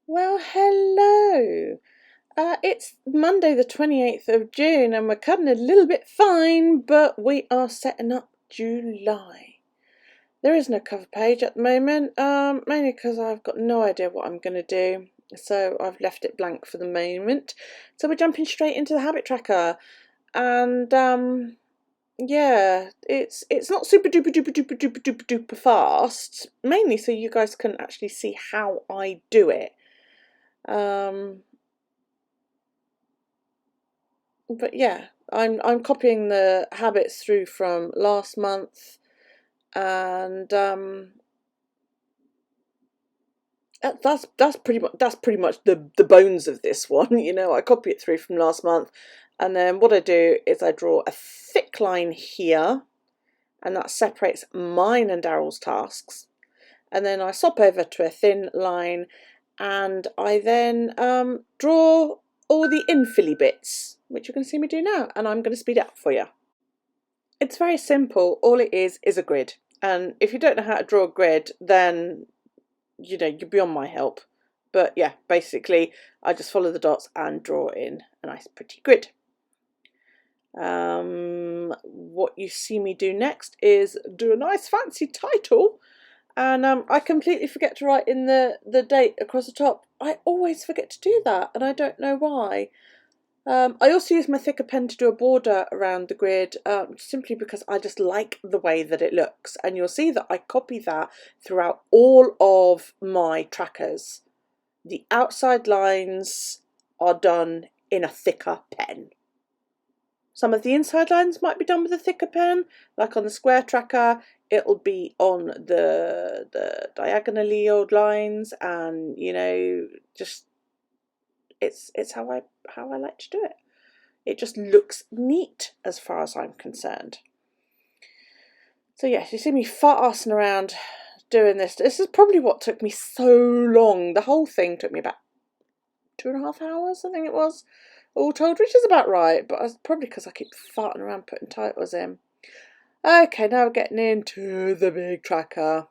Well, hello. It's Monday the 28th of June and we're cutting a little bit fine, but we are setting up July. There is no cover page at the moment, mainly because I've got no idea what I'm going to do. So I've left it blank for the moment. So we're jumping straight into the habit tracker. And yeah, it's not super duper duper duper duper duper duper fast, mainly so you guys can actually see how I do it. But yeah, I'm copying the habits through from last month, and that's pretty much the bones of this one. You know, I copy it through from last month, and then what I do is I draw a thick line here, and that separates mine and Daryl's tasks, and then I swap over to a thin line, and I then draw all the infilly bits, which you're going to see me do now, and I'm going to speed it up for you. It's very simple. All it is a grid. And if you don't know how to draw a grid, then, you know, you're beyond my help. But yeah, basically, I just follow the dots and draw in a nice pretty grid. What you see me do next is do a nice fancy title. And I completely forget to write in the date across the top. I always forget to do that, and I don't know why. I also use my thicker pen to do a border around the grid, simply because I just like the way that it looks. And you'll see that I copy that throughout all of my trackers. The outside lines are done in a thicker pen. Some of the inside lines might be done with a thicker pen, like on the square tracker. It'll be on the diagonally old lines, and you know, just it's how I like to do it. It just looks neat as far as I'm concerned. So yes, you see me fart-arsing around doing this. This is probably what took me so long. The whole thing took me about 2.5 hours, I think it was, all told, which is about right, but it's probably because I keep farting around putting titles in. Okay, now we're getting into the big tracker.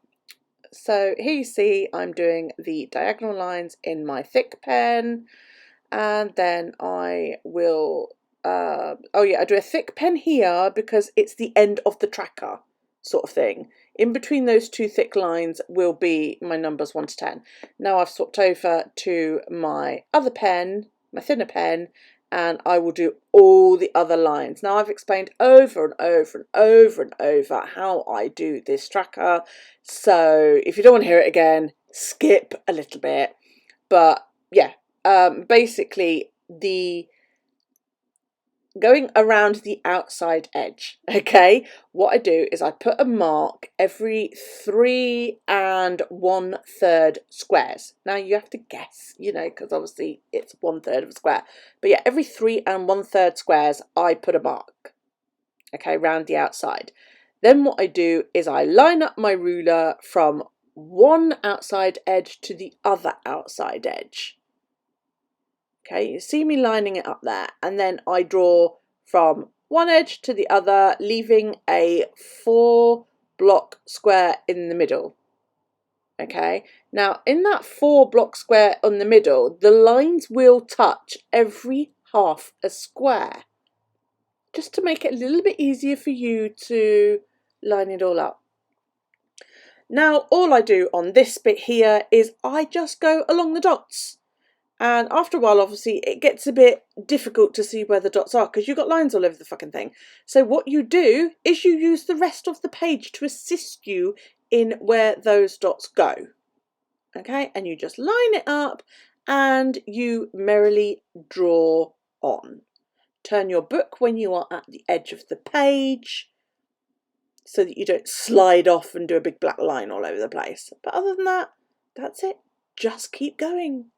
So here you see I'm doing the diagonal lines in my thick pen, and then I will I do a thick pen here because it's the end of the tracker sort of thing. In between those two thick lines will be my numbers 1 to 10. Now I've swapped over to my other pen, my thinner pen, and I will do all the other lines. Now I've explained over and over and over and over how I do this tracker, so if you don't want to hear it again, skip a little bit. But yeah, basically the going around the outside edge. Okay, what I do is I put a mark every 3 1/3 squares. Now you have to guess, you know, because obviously it's 1/3 of a square, but yeah, every 3 1/3 squares I put a mark, okay, round the outside. Then what I do is I line up my ruler from one outside edge to the other outside edge. Okay, you see me lining it up there, and then I draw from one edge to the other, leaving a 4-block square in the middle. Okay, now in that 4-block square on the middle, the lines will touch every half a square, just to make it a little bit easier for you to line it all up. Now all I do on this bit here is I just go along the dots. And after a while, obviously, it gets a bit difficult to see where the dots are because you've got lines all over the fucking thing. So what you do is you use the rest of the page to assist you in where those dots go. Okay, and you just line it up and you merrily draw on. Turn your book when you are at the edge of the page so that you don't slide off and do a big black line all over the place. But other than that, that's it. Just keep going.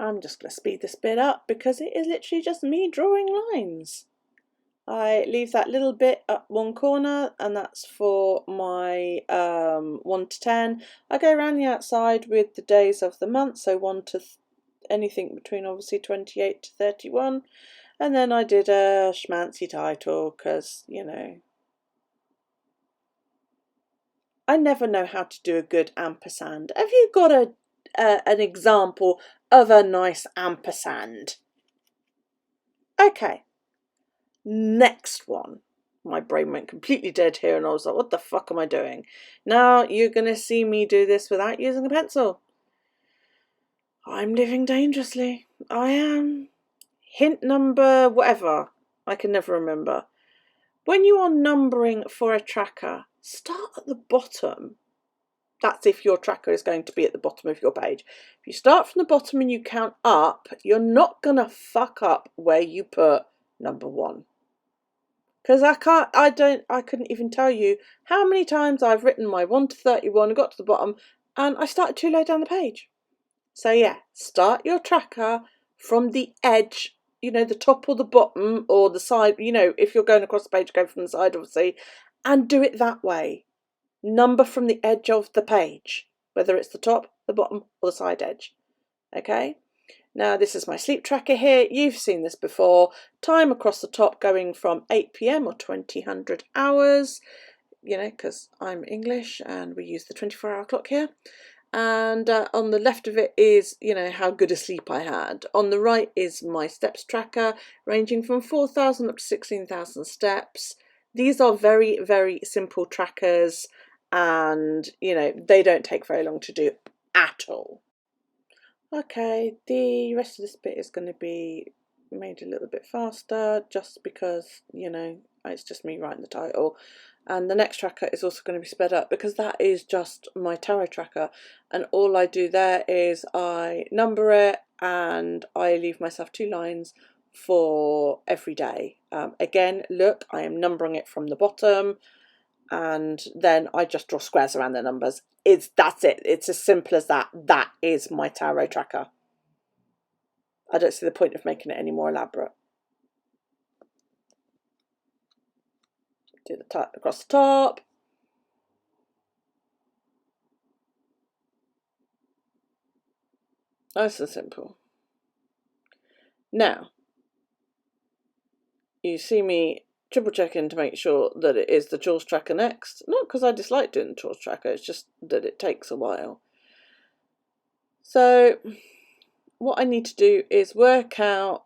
I'm just going to speed this bit up because it is literally just me drawing lines. I leave that little bit up one corner, and that's for my 1 to 10. I go around the outside with the days of the month, so 1 to anything between obviously 28 to 31. And then I did a schmancy title because, you know. I never know how to do a good ampersand. Have you got an example of a nice ampersand? Okay, next one. My brain went completely dead here and I was like, what the fuck am I doing? Now you're going to see me do this without using a pencil. I'm living dangerously. I am. Hint number whatever. I can never remember. When you are numbering for a tracker, start at the bottom. That's if your tracker is going to be at the bottom of your page. If you start from the bottom and you count up, you're not going to fuck up where you put number 1. Because I couldn't even tell you how many times I've written my 1 to 31 and got to the bottom and I started too low down the page. So yeah, start your tracker from the edge, the top or the bottom or the side, if you're going across the page, go from the side obviously, and do it that way. Number from the edge of the page, whether it's the top, the bottom or the side edge. Okay? Now this is my sleep tracker here. You've seen this before. Time across the top going from 8 p.m. or 2000 hours, because I'm English and we use the 24-hour clock here. And on the left of it is, how good a sleep I had. On the right is my steps tracker, ranging from 4,000 up to 16,000 steps. These are very, very simple trackers and, they don't take very long to do at all. Okay, the rest of this bit is going to be made a little bit faster just because, it's just me writing the title. And the next tracker is also going to be sped up because that is just my tarot tracker. And all I do there is I number it and I leave myself 2 lines for every day. Again, look, I am numbering it from the bottom and then I just draw squares around the numbers. That's it. It's as simple as that. That is my tarot tracker. I don't see the point of making it any more elaborate. Do the type across the top. Nice and simple. Now, you see me triple checking to make sure that it is the chores tracker next. Not because I dislike doing the chores tracker, it's just that it takes a while. So, what I need to do is work out,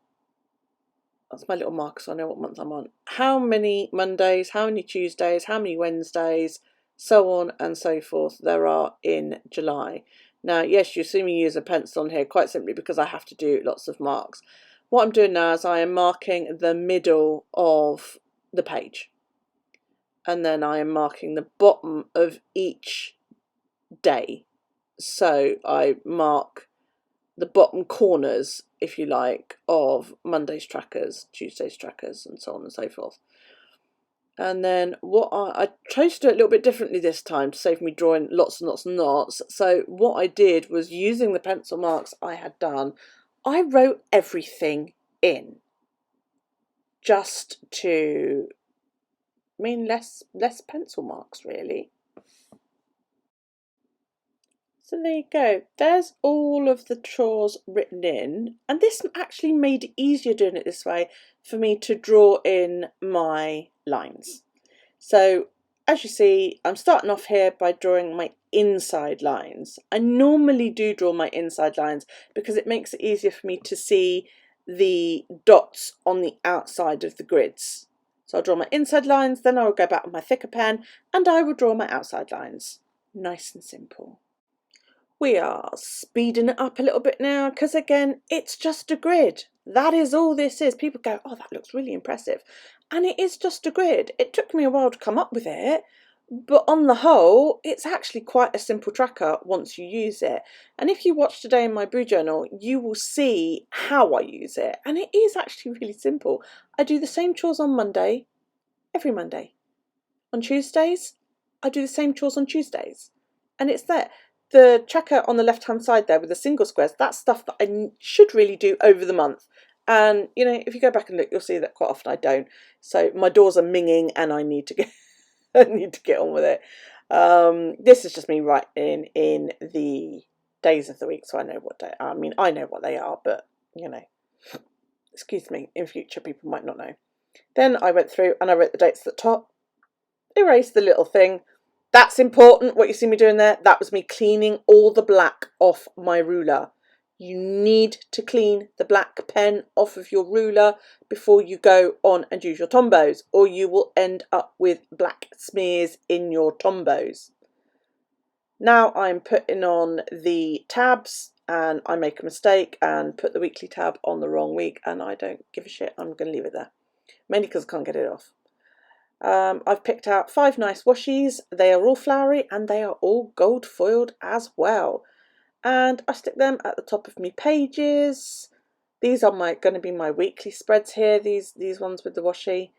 that's my little marker so I know what month I'm on, how many Mondays, how many Tuesdays, how many Wednesdays, so on and so forth there are in July. Now, yes, you see me use a pencil on here quite simply because I have to do lots of marks. What I'm doing now is I am marking the middle of the page. And then I am marking the bottom of each day. So I mark the bottom corners, if you like, of Monday's trackers, Tuesday's trackers, and so on and so forth. And then what I tried to do it a little bit differently this time to save me drawing lots and lots and lots. So what I did was, using the pencil marks I had done, I wrote everything in just to mean less pencil marks really. So there you go, there's all of the chores written in, and this actually made it easier doing it this way for me to draw in my lines. So as you see, I'm starting off here by drawing my inside lines. I normally do draw my inside lines because it makes it easier for me to see the dots on the outside of the grids. So I'll draw my inside lines, then I will go back with my thicker pen and I will draw my outside lines. Nice and simple. We are speeding it up a little bit now because, again, it's just a grid. That is all this is. People go, oh, that looks really impressive. And it is just a grid. It took me a while to come up with it, but on the whole, it's actually quite a simple tracker once you use it. And if you watch Today in My Boo Journal, you will see how I use it. And it is actually really simple. I do the same chores on Monday, every Monday. On Tuesdays, I do the same chores on Tuesdays. And it's there. The tracker on the left-hand side there with the single squares, that's stuff that I should really do over the month. And, if you go back and look, you'll see that quite often I don't. So my doors are minging and I need to get on with it. This is just me writing in the days of the week, so I know what day. I know what they are, but, excuse me, in future people might not know. Then I went through and I wrote the dates at the top, erased the little thing That's important, what you see me doing there. That was me cleaning all the black off my ruler. You need to clean the black pen off of your ruler before you go on and use your Tombos, or you will end up with black smears in your Tombos. Now I'm putting on the tabs and I make a mistake and put the weekly tab on the wrong week, and I don't give a shit. I'm going to leave it there, mainly because I can't get it off. I've picked out 5 nice washies. They are all flowery and they are all gold foiled as well. And I stick them at the top of my pages. These are going to be my weekly spreads here, these ones with the washi.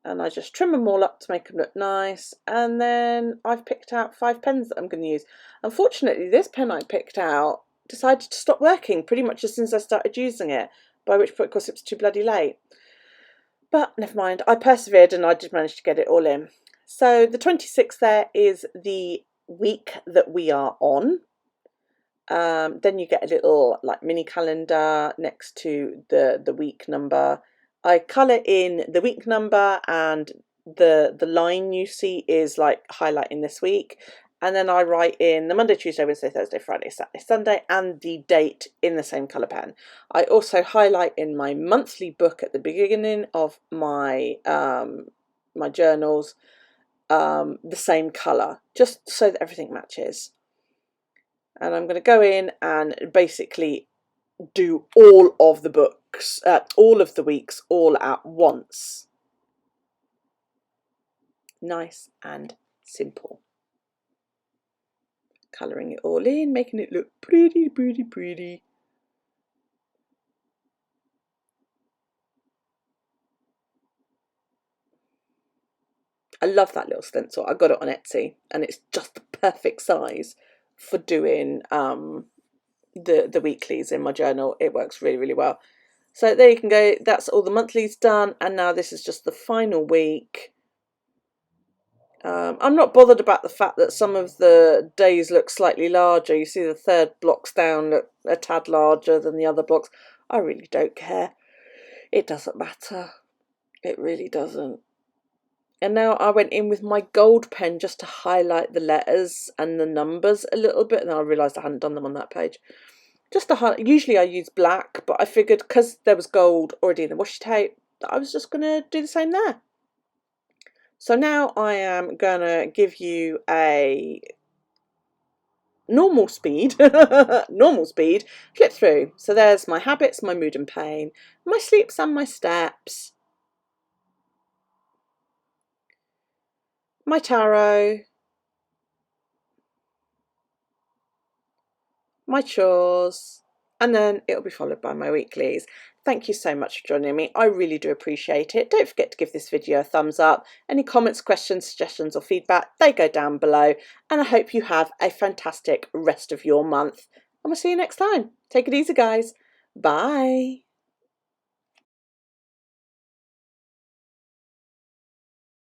And I just trim them all up to make them look nice. And then I've picked out 5 pens that I'm going to use. Unfortunately, this pen I picked out decided to stop working pretty much as soon as I started using it, by which point, of course, it was too bloody late. But never mind, I persevered and I did manage to get it all in. So the 26th there is the week that we are on. Then you get a little like mini calendar next to the week number. I colour in the week number, and the line you see is like highlighting this week. And then I write in the Monday, Tuesday, Wednesday, Thursday, Friday, Saturday, Sunday, and the date in the same colour pen. I also highlight in my monthly book at the beginning of my my journals the same colour, just so that everything matches. And I'm going to go in and basically do all of the books, all of the weeks, all at once. Nice and simple. Colouring it all in, making it look pretty, pretty, pretty. I love that little stencil. I got it on Etsy and it's just the perfect size for doing the weeklies in my journal. It works really, really well. So there you can go. That's all the monthlies done, and now this is just the final week. I'm not bothered about the fact that some of the days look slightly larger. You see the third blocks down look a tad larger than the other blocks. I really don't care. It doesn't matter. It really doesn't. And now I went in with my gold pen just to highlight the letters and the numbers a little bit, and then I realised I hadn't done them on that page. Just to highlight. Usually I use black, but I figured because there was gold already in the washi tape that I was just going to do the same there. So now I am going to give you a normal speed, flip through. So there's my habits, my mood and pain, my sleeps and my steps, my tarot, my chores, and then it'll be followed by my weeklies. Thank you so much for joining me. I really do appreciate it. Don't forget to give this video a thumbs up. Any comments, questions, suggestions or feedback, they go down below. And I hope you have a fantastic rest of your month. And we'll see you next time. Take it easy, guys. Bye.